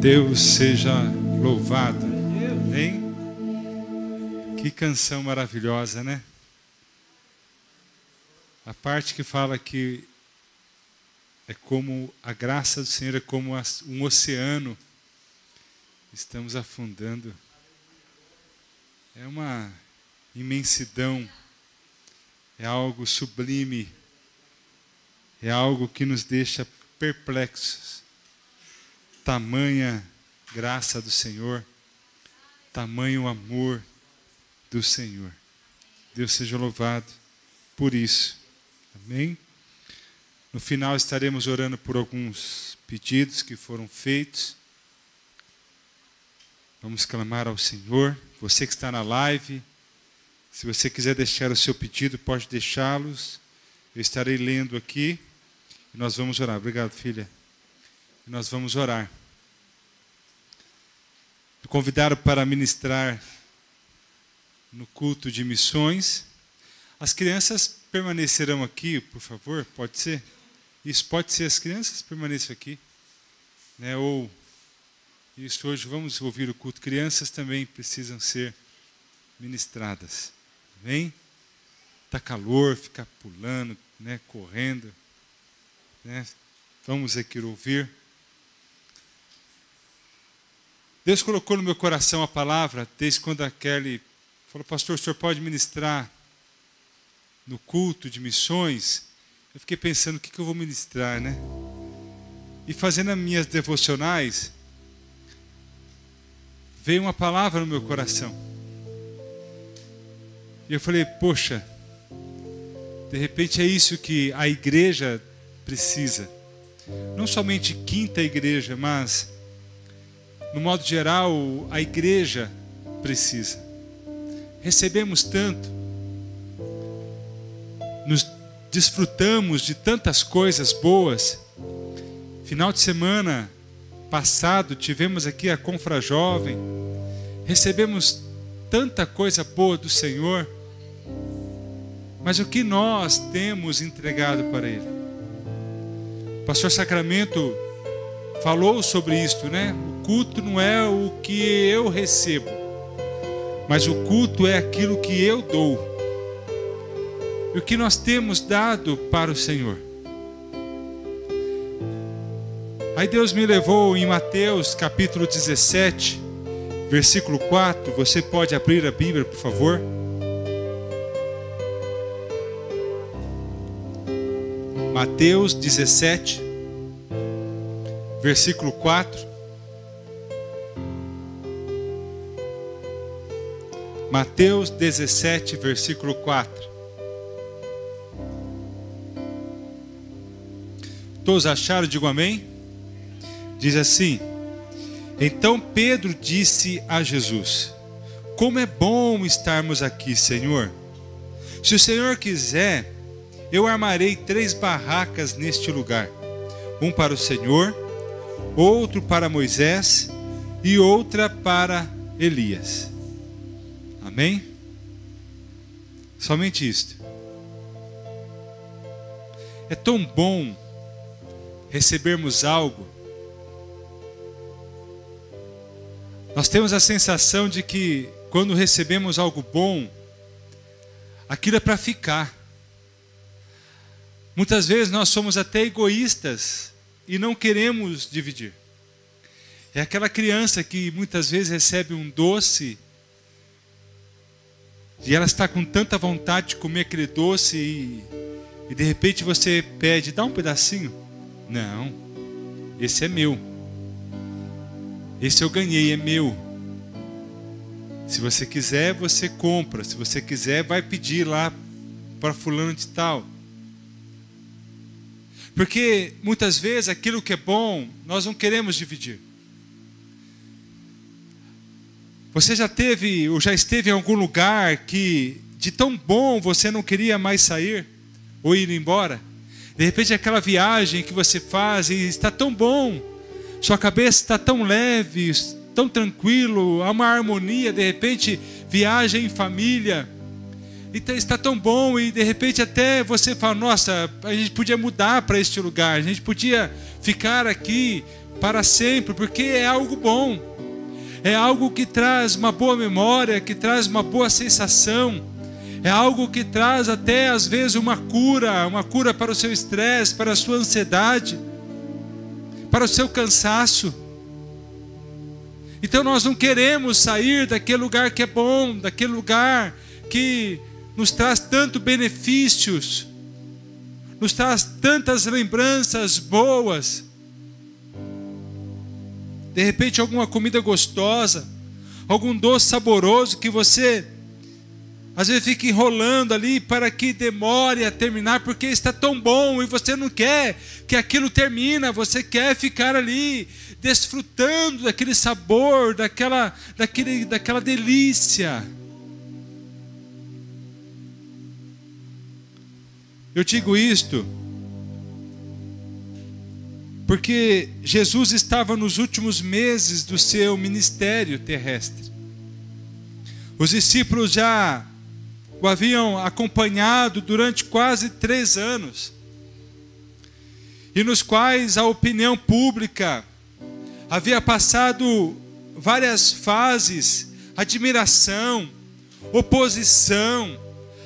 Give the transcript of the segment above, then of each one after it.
Deus seja louvado. Hein? Que canção maravilhosa, né? A parte que fala que é como a graça do Senhor, é como um oceano. Estamos afundando. É uma imensidão. É algo sublime. É algo que nos deixa perplexos. Tamanha graça do Senhor, tamanho amor do Senhor. Deus seja louvado por isso. Amém? No final estaremos orando por alguns pedidos que foram feitos. Vamos clamar ao Senhor. Você que está na live, se você quiser deixar o seu pedido, pode deixá-los. Eu estarei lendo aqui e nós vamos orar. Obrigado, filha. Nós vamos orar. Me convidaram para ministrar no culto de missões. As crianças permanecerão aqui, por favor, pode ser? Isso pode ser, as crianças permaneçam aqui. Né? Ou, isso hoje, vamos ouvir o culto. Crianças também precisam ser ministradas. Amém? Está calor, fica pulando, né? Correndo. Né? Vamos aqui ouvir. Deus colocou no meu coração a palavra, desde quando a Kelly falou, pastor, o senhor pode ministrar no culto de missões? Eu fiquei pensando, o que eu vou ministrar, né? E fazendo as minhas devocionais, veio uma palavra no meu coração. E eu falei, poxa, de repente é isso que a igreja precisa. Não somente quinta igreja, mas, no modo geral, a igreja precisa. Recebemos tanto, nos desfrutamos de tantas coisas boas. Final de semana passado, tivemos aqui a Confra Jovem, recebemos tanta coisa boa do Senhor, mas o que nós temos entregado para Ele? O pastor Sacramento falou sobre isto, né? O culto não é o que eu recebo, mas o culto é aquilo que eu dou. E o que nós temos dado para o Senhor. Aí Deus me levou em Mateus capítulo 17, versículo 4. Você pode abrir a Bíblia, por favor? Mateus 17, versículo 4. Mateus 17, versículo 4. Todos acharam? Digam amém. Diz assim: então Pedro disse a Jesus: como é bom estarmos aqui, Senhor. Se o Senhor quiser, eu armarei 3 barracas neste lugar. Um para o Senhor, outro para Moisés e outra para Elias. Amém? Somente isto. É tão bom recebermos algo. Nós temos a sensação de que quando recebemos algo bom, aquilo é para ficar. Muitas vezes nós somos até egoístas e não queremos dividir. É aquela criança que muitas vezes recebe um doce e ela está com tanta vontade de comer aquele doce e de repente você pede, dá um pedacinho. Não, esse é meu. Esse eu ganhei, é meu. Se você quiser, você compra. Se você quiser, vai pedir lá para fulano de tal. Porque muitas vezes aquilo que é bom, nós não queremos dividir. Você já teve ou já esteve em algum lugar que de tão bom você não queria mais sair ou ir embora? De repente aquela viagem que você faz e está tão bom, sua cabeça está tão leve, tão tranquilo, há uma harmonia, de repente viaja em família, e está tão bom, e de repente até você fala, nossa, a gente podia mudar para este lugar, a gente podia ficar aqui para sempre, porque é algo bom, é algo que traz uma boa memória, que traz uma boa sensação, é algo que traz até às vezes uma cura para o seu estresse, para a sua ansiedade, para o seu cansaço. Então nós não queremos sair daquele lugar que é bom, daquele lugar que nos traz tantos benefícios, nos traz tantas lembranças boas. De repente alguma comida gostosa, algum doce saboroso que você às vezes fica enrolando ali para que demore a terminar, porque está tão bom e você não quer que aquilo termine, você quer ficar ali desfrutando daquele sabor, daquela delícia. Eu digo isto porque Jesus estava nos últimos meses do seu ministério terrestre. Os discípulos já o haviam acompanhado durante quase 3 anos, e nos quais a opinião pública havia passado várias fases: admiração, oposição,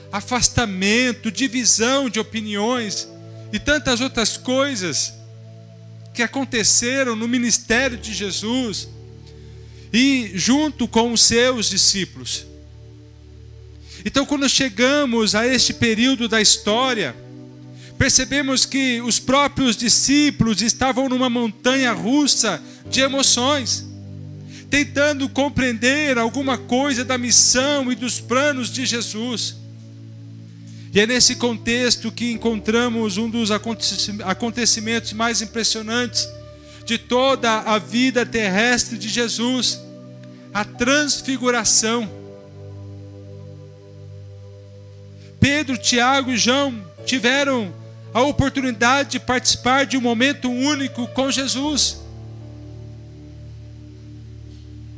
afastamento, divisão de opiniões e tantas outras coisas que aconteceram no ministério de Jesus e junto com os seus discípulos. Então, quando chegamos a este período da história, percebemos que os próprios discípulos estavam numa montanha russa de emoções, tentando compreender alguma coisa da missão e dos planos de Jesus. E é nesse contexto que encontramos um dos acontecimentos mais impressionantes de toda a vida terrestre de Jesus: a transfiguração. Pedro, Tiago e João tiveram a oportunidade de participar de um momento único com Jesus.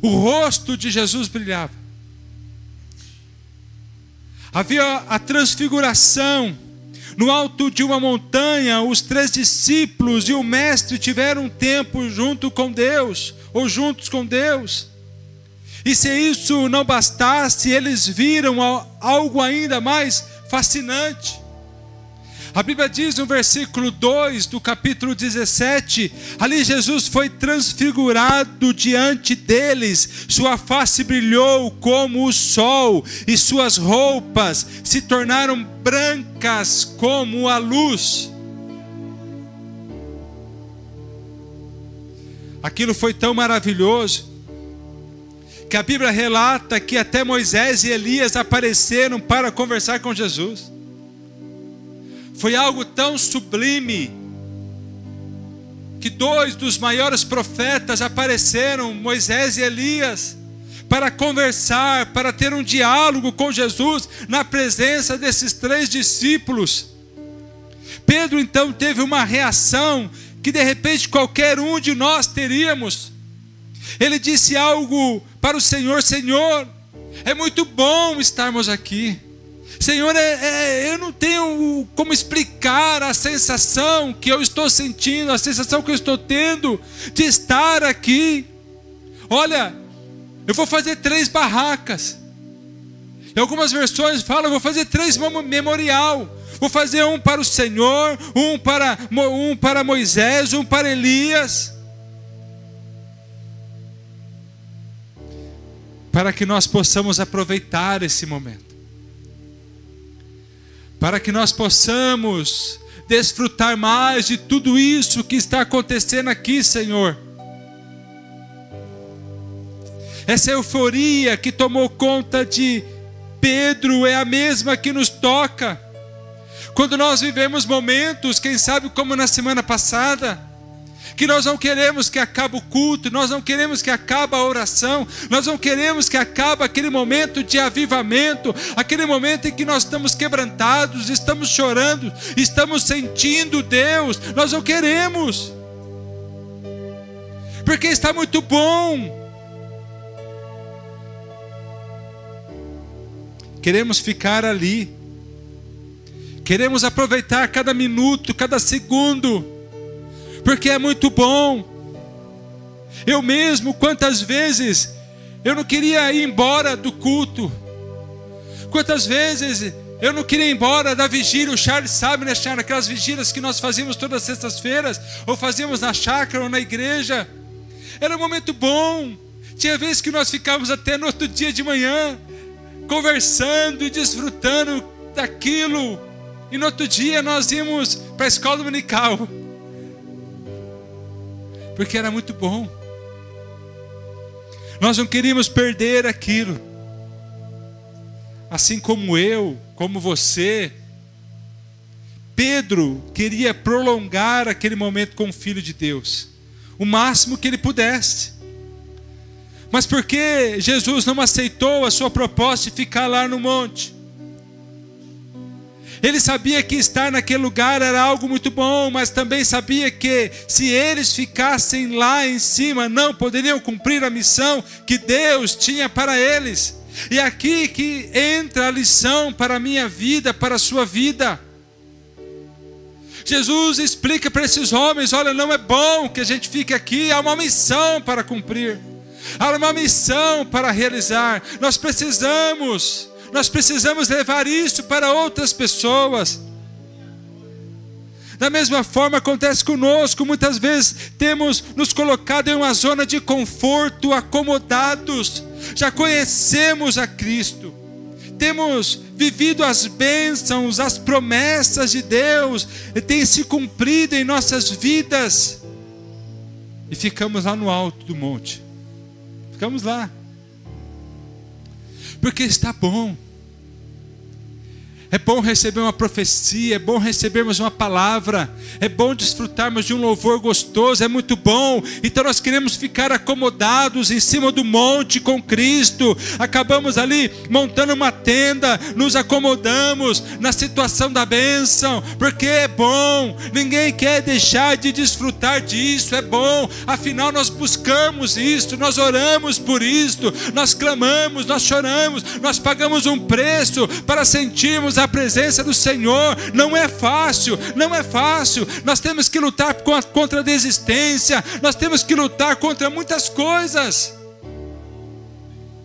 O rosto de Jesus brilhava. Havia a transfiguração. No alto de uma montanha, os 3 discípulos e o mestre tiveram um tempo junto com Deus, ou juntos com Deus. E se isso não bastasse, eles viram algo ainda mais fascinante. A Bíblia diz no versículo 2 do capítulo 17, ali Jesus foi transfigurado diante deles, sua face brilhou como o sol, e suas roupas se tornaram brancas como a luz. Aquilo foi tão maravilhoso, que a Bíblia relata que até Moisés e Elias apareceram para conversar com Jesus. Foi algo tão sublime, que 2 dos maiores profetas apareceram, Moisés e Elias, para conversar, para ter um diálogo com Jesus, na presença desses 3 discípulos. Pedro então teve uma reação, que de repente qualquer um de nós teríamos. Ele disse algo para o Senhor: Senhor, é muito bom estarmos aqui. Senhor, eu não tenho como explicar a sensação que eu estou sentindo, a sensação que eu estou tendo de estar aqui. Olha, eu vou fazer 3 barracas. Em algumas versões falam, eu vou fazer 3 memorial. Vou fazer um para o Senhor, um para Moisés, um para Elias. Para que nós possamos aproveitar esse momento, para que nós possamos desfrutar mais de tudo isso que está acontecendo aqui, Senhor. Essa euforia que tomou conta de Pedro é a mesma que nos toca quando nós vivemos momentos, quem sabe como na semana passada, que nós não queremos que acabe o culto, nós não queremos que acabe a oração, nós não queremos que acabe aquele momento de avivamento, aquele momento em que nós estamos quebrantados, estamos chorando, estamos sentindo Deus. Nós não queremos, porque está muito bom. Queremos ficar ali, queremos aproveitar cada minuto, cada segundo, porque é muito bom. Eu mesmo, quantas vezes eu não queria ir embora do culto, quantas vezes eu não queria ir embora da vigília. O Charles sabe, né, Charles? Aquelas vigílias que nós fazíamos todas as sextas-feiras, ou fazíamos na chácara ou na igreja. Era um momento bom. Tinha vezes que nós ficávamos até no outro dia de manhã, conversando e desfrutando daquilo. E no outro dia nós íamos para a escola dominical, porque era muito bom. Nós não queríamos perder aquilo. Assim como eu, como você, Pedro queria prolongar aquele momento com o Filho de Deus, o máximo que ele pudesse. Mas por que Jesus não aceitou a sua proposta de ficar lá no monte? Ele sabia que estar naquele lugar era algo muito bom, mas também sabia que se eles ficassem lá em cima, não poderiam cumprir a missão que Deus tinha para eles. E aqui que entra a lição para a minha vida, para a sua vida. Jesus explica para esses homens: olha, não é bom que a gente fique aqui, há uma missão para cumprir, há uma missão para realizar. Nós precisamos levar isso para outras pessoas. Da mesma forma acontece conosco. Muitas vezes temos nos colocado em uma zona de conforto, acomodados. Já conhecemos a Cristo, temos vivido as bênçãos, as promessas de Deus têm se cumprido em nossas vidas, e ficamos lá no alto do monte. Ficamos lá porque está bom. É bom receber uma profecia, é bom recebermos uma palavra, é bom desfrutarmos de um louvor gostoso, é muito bom. Então nós queremos ficar acomodados em cima do monte com Cristo. Acabamos ali montando uma tenda, nos acomodamos na situação da bênção, porque é bom. Ninguém quer deixar de desfrutar disso, é bom. Afinal nós buscamos isso, nós oramos por isto, nós clamamos, nós choramos, nós pagamos um preço para sentirmos a presença do Senhor. Não é fácil, não é fácil. Nós temos que lutar contra a desistência, nós temos que lutar contra muitas coisas,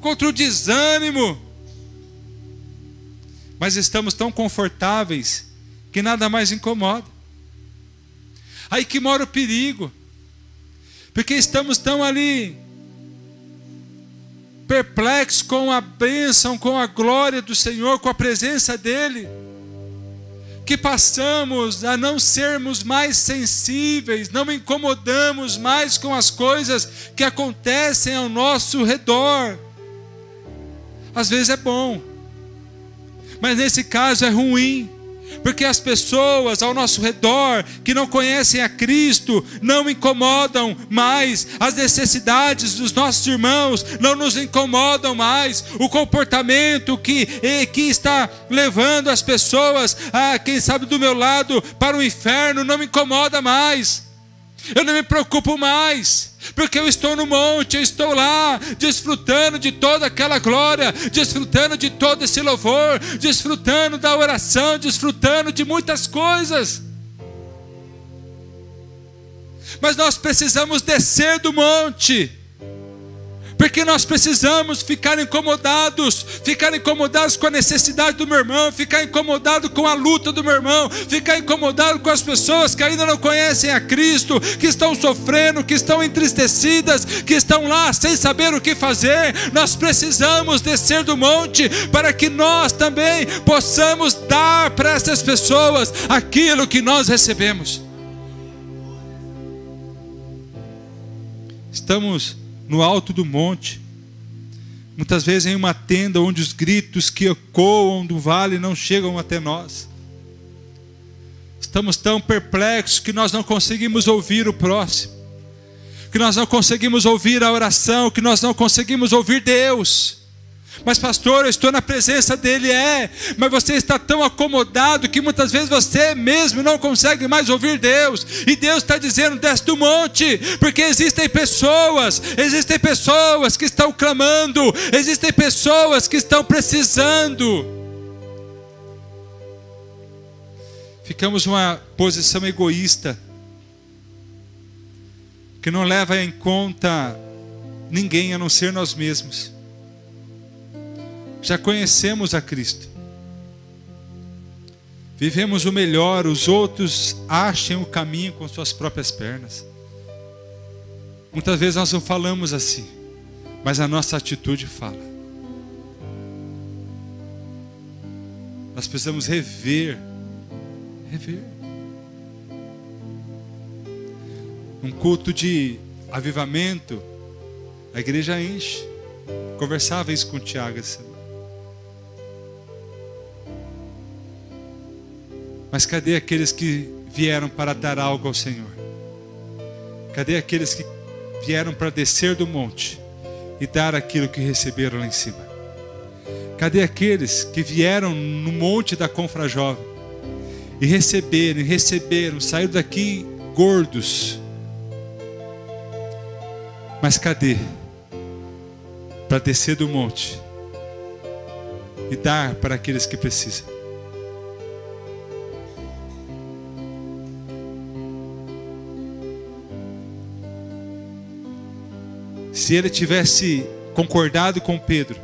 contra o desânimo, mas estamos tão confortáveis que nada mais incomoda. Aí que mora o perigo, porque estamos tão ali perplexos com a bênção, com a glória do Senhor, com a presença dEle, que passamos a não sermos mais sensíveis, não incomodamos mais com as coisas que acontecem ao nosso redor. Às vezes é bom, mas nesse caso é ruim, porque as pessoas ao nosso redor que não conhecem a Cristo não incomodam mais, as necessidades dos nossos irmãos não nos incomodam mais, o comportamento que está levando as pessoas, quem sabe do meu lado, para o inferno não me incomoda mais. Eu não me preocupo mais, porque eu estou no monte, eu estou lá, desfrutando de toda aquela glória, desfrutando de todo esse louvor, desfrutando da oração, desfrutando de muitas coisas. Mas nós precisamos descer do monte, porque nós precisamos ficar incomodados com a necessidade do meu irmão, ficar incomodado com a luta do meu irmão, ficar incomodado com as pessoas que ainda não conhecem a Cristo, que estão sofrendo, que estão entristecidas, que estão lá sem saber o que fazer. Nós precisamos descer do monte para que nós também possamos dar para essas pessoas aquilo que nós recebemos. Estamos no alto do monte, muitas vezes em uma tenda onde os gritos que ecoam do vale não chegam até nós. Estamos tão perplexos que nós não conseguimos ouvir o próximo, que nós não conseguimos ouvir a oração, que nós não conseguimos ouvir Deus. Mas pastor, eu estou na presença dEle, mas você está tão acomodado que muitas vezes você mesmo não consegue mais ouvir Deus, e Deus está dizendo: desce do monte, porque existem pessoas que estão clamando, existem pessoas que estão precisando. Ficamos numa posição egoísta, que não leva em conta ninguém a não ser nós mesmos. Já conhecemos a Cristo. Vivemos o melhor, os outros achem o caminho com suas próprias pernas. Muitas vezes nós não falamos assim, mas a nossa atitude fala. Nós precisamos rever. Um culto de avivamento, a igreja enche. Conversava isso com o Tiago essa semana. Mas cadê aqueles que vieram para dar algo ao Senhor? Cadê aqueles que vieram para descer do monte e dar aquilo que receberam lá em cima? Cadê aqueles que vieram no monte da Confrajovem e receberam, saíram daqui gordos? Mas cadê para descer do monte e dar para aqueles que precisam? Se ele tivesse concordado com Pedro,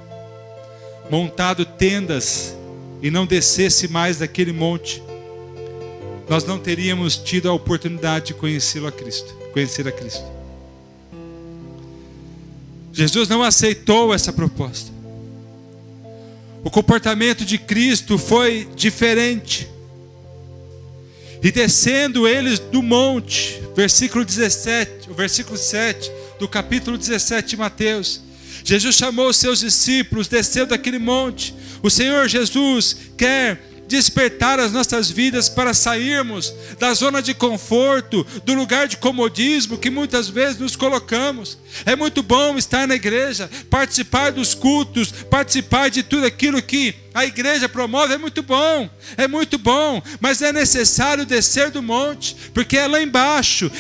montado tendas e não descesse mais daquele monte, nós não teríamos tido a oportunidade de conhecer a Cristo. Jesus não aceitou essa proposta. O comportamento de Cristo foi diferente. E descendo eles do monte, versículo 17, o versículo 7 do capítulo 17 de Mateus, Jesus chamou os seus discípulos, desceu daquele monte. O Senhor Jesus quer despertar as nossas vidas para sairmos da zona de conforto, do lugar de comodismo que muitas vezes nos colocamos. É muito bom estar na igreja, participar dos cultos, participar de tudo aquilo que a igreja promove, é muito bom, mas é necessário descer do monte, porque é lá embaixo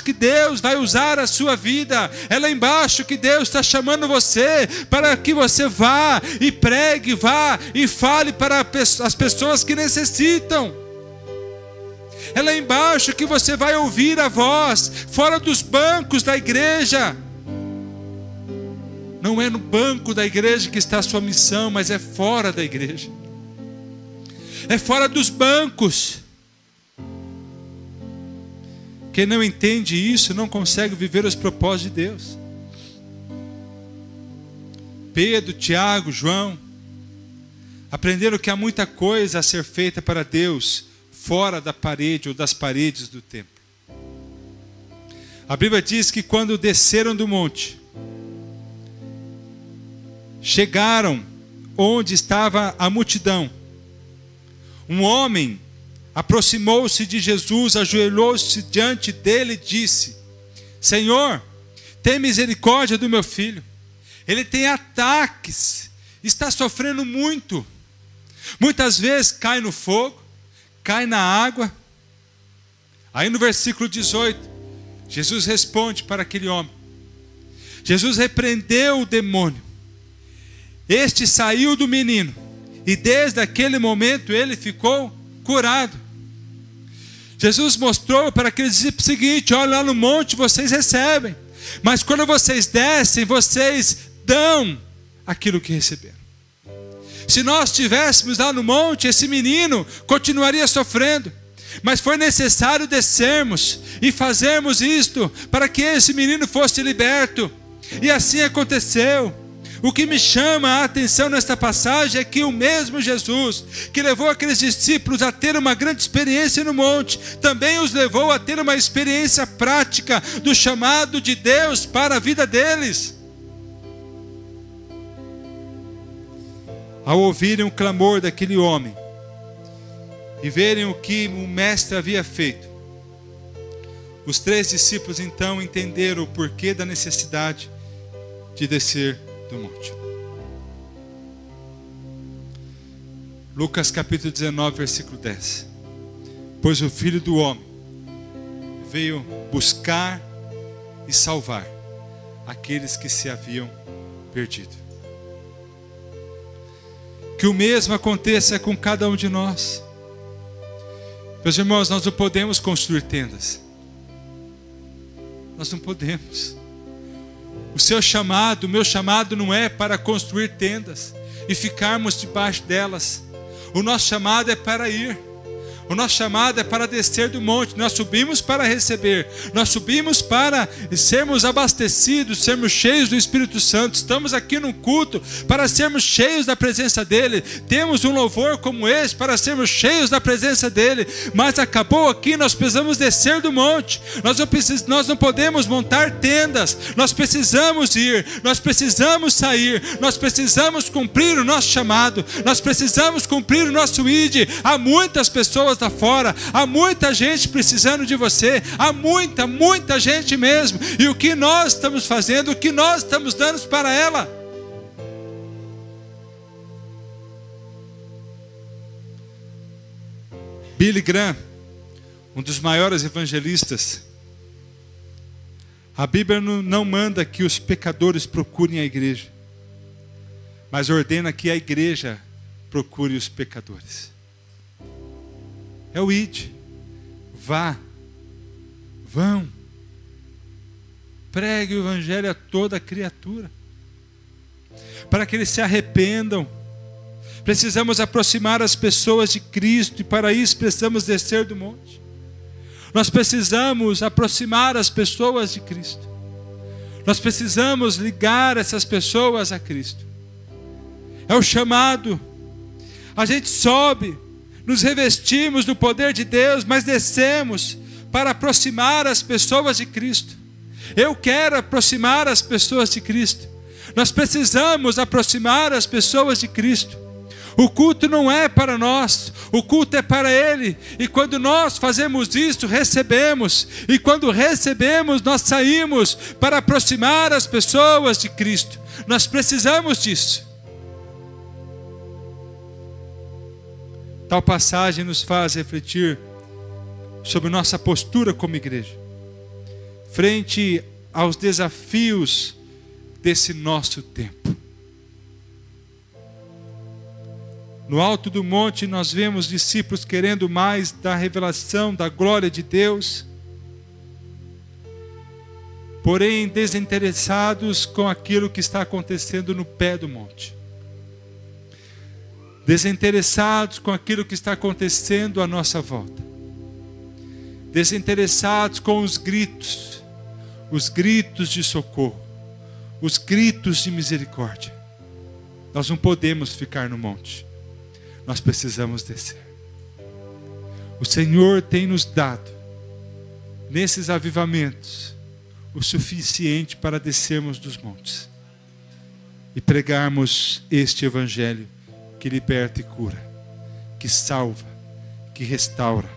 que Deus vai usar a sua vida, é lá embaixo que Deus está chamando você, para que você vá e pregue, vá e fale para as pessoas que necessitam. É lá embaixo que você vai ouvir a voz, fora dos bancos da igreja. Não é no banco da igreja que está a sua missão, mas é fora da igreja. É fora dos bancos. Quem não entende isso não consegue viver os propósitos de Deus. Pedro, Tiago, João aprenderam que há muita coisa a ser feita para Deus fora da parede ou das paredes do templo. A Bíblia diz que quando desceram do monte, chegaram onde estava a multidão. Um homem aproximou-se de Jesus, ajoelhou-se diante dele e disse: Senhor, tem misericórdia do meu filho. Ele tem ataques, está sofrendo muito. Muitas vezes cai no fogo, cai na água. Aí no versículo 18, Jesus responde para aquele homem. Jesus repreendeu o demônio. Este saiu do menino, e desde aquele momento ele ficou curado. Jesus mostrou para aqueles discípulos o seguinte: olha, lá no monte vocês recebem, mas quando vocês descem, vocês dão aquilo que receberam. Se nós estivéssemos lá no monte, esse menino continuaria sofrendo, mas foi necessário descermos e fazermos isto para que esse menino fosse liberto, e assim aconteceu. O que me chama a atenção nesta passagem é que o mesmo Jesus que levou aqueles discípulos a ter uma grande experiência no monte, também os levou a ter uma experiência prática do chamado de Deus para a vida deles. Ao ouvirem o clamor daquele homem e verem o que o mestre havia feito, os 3 discípulos então entenderam o porquê da necessidade de descer do monte. Lucas capítulo 19, versículo 10. Pois o Filho do Homem veio buscar e salvar aqueles que se haviam perdido. Que o mesmo aconteça com cada um de nós. Meus irmãos, nós não podemos construir tendas. Nós não podemos. O seu chamado, o meu chamado não é para construir tendas e ficarmos debaixo delas. O nosso chamado é para ir. O nosso chamado é para descer do monte. Nós subimos para receber. Nós subimos para sermos abastecidos, sermos cheios do Espírito Santo. Estamos aqui no culto para sermos cheios da presença dEle. Temos um louvor como esse para sermos cheios da presença dEle. Mas acabou aqui, nós precisamos descer do monte. Nós não podemos montar tendas. Nós precisamos ir. Nós precisamos sair. Nós precisamos cumprir o nosso chamado. Nós precisamos cumprir o nosso ID. Há muitas pessoas lá fora, há muita gente precisando de você, há muita gente mesmo, e o que nós estamos fazendo, o que nós estamos dando para ela? Billy Graham, um dos maiores evangelistas, a Bíblia não manda que os pecadores procurem a igreja, mas ordena que a igreja procure os pecadores. É o id. Vão. Pregue o evangelho a toda criatura, para que eles se arrependam. Precisamos aproximar as pessoas de Cristo, e para isso precisamos descer do monte. Nós precisamos aproximar as pessoas de Cristo. Nós precisamos ligar essas pessoas a Cristo. É o chamado. A gente sobe, nos revestimos do poder de Deus, mas descemos para aproximar as pessoas de Cristo. Eu quero aproximar as pessoas de Cristo. Nós precisamos aproximar as pessoas de Cristo. O culto não é para nós, o culto é para Ele. E quando nós fazemos isso, recebemos. E quando recebemos, nós saímos para aproximar as pessoas de Cristo. Nós precisamos disso. Tal passagem nos faz refletir sobre nossa postura como igreja, frente aos desafios desse nosso tempo. No alto do monte nós vemos discípulos querendo mais da revelação da glória de Deus, porém desinteressados com aquilo que está acontecendo no pé do monte. Desinteressados com aquilo que está acontecendo à nossa volta. Desinteressados com os gritos de socorro, os gritos de misericórdia. Nós não podemos ficar no monte, nós precisamos descer. O Senhor tem nos dado, nesses avivamentos, o suficiente para descermos dos montes e pregarmos este evangelho que liberta e cura, que salva, que restaura.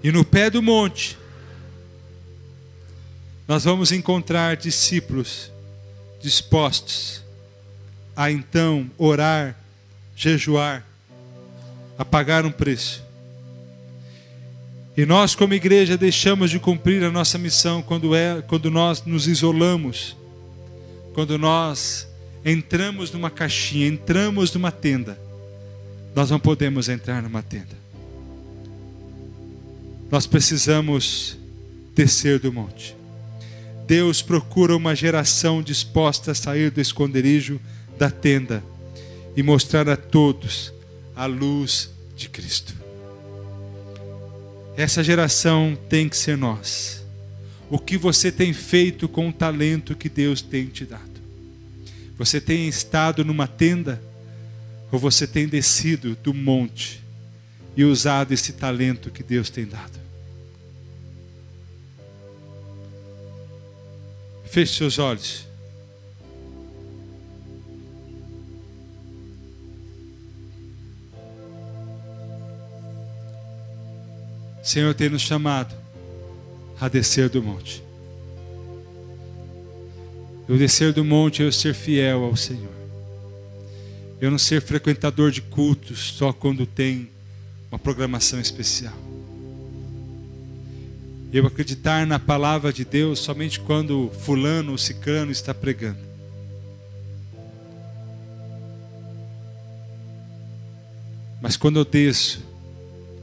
E no pé do monte, nós vamos encontrar discípulos dispostos a então orar, jejuar, a pagar um preço. E nós como igreja deixamos de cumprir a nossa missão quando nós nos isolamos, quando nós entramos numa caixinha, entramos numa tenda. Nós não podemos entrar numa tenda. Nós precisamos descer do monte. Deus procura uma geração disposta a sair do esconderijo da tenda e mostrar a todos a luz de Cristo. Essa geração tem que ser nós. O que você tem feito com o talento que Deus tem te dado? Você tem estado numa tenda ou você tem descido do monte e usado esse talento que Deus tem dado? Feche seus olhos. O Senhor tem nos chamado a descer do monte. Eu descer do monte é eu ser fiel ao Senhor. Eu não ser frequentador de cultos só quando tem uma programação especial. Eu acreditar na palavra de Deus somente quando fulano ou ciclano está pregando. Mas quando eu desço,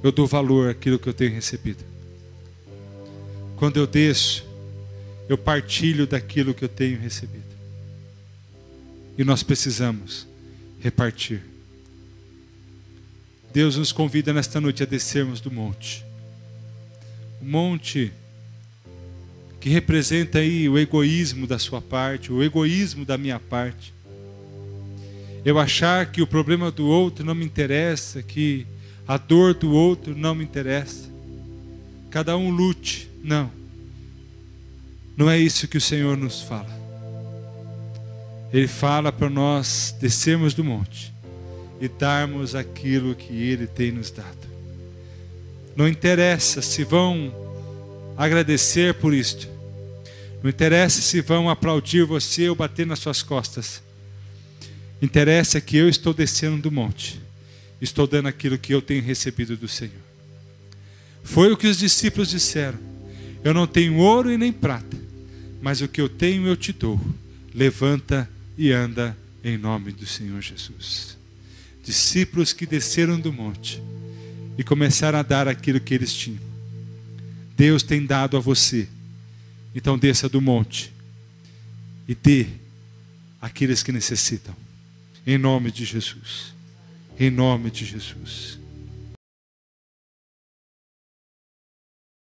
eu dou valor àquilo que eu tenho recebido. quando eu desço, eu partilho daquilo que eu tenho recebido. E nós precisamos repartir. Deus nos convida nesta noite a descermos do monte. O monte que representa aí o egoísmo da sua parte, o egoísmo da minha parte. Eu achar que o problema do outro não me interessa, que a dor do outro não me interessa. Cada um lute. Não. Não é isso que o Senhor nos fala. Ele fala para nós descermos do monte e darmos aquilo que Ele tem nos dado. Não interessa se vão agradecer por isto. Não interessa se vão aplaudir você ou bater nas suas costas. Interessa que eu estou descendo do monte. Estou dando aquilo que eu tenho recebido do Senhor. Foi o que os discípulos disseram. Eu não tenho ouro e nem prata, mas o que eu tenho eu te dou. Levanta e anda em nome do Senhor Jesus. Discípulos que desceram do monte e começaram a dar aquilo que eles tinham. Deus tem dado a você. Então desça do monte e dê àqueles que necessitam. Em nome de Jesus. Em nome de Jesus.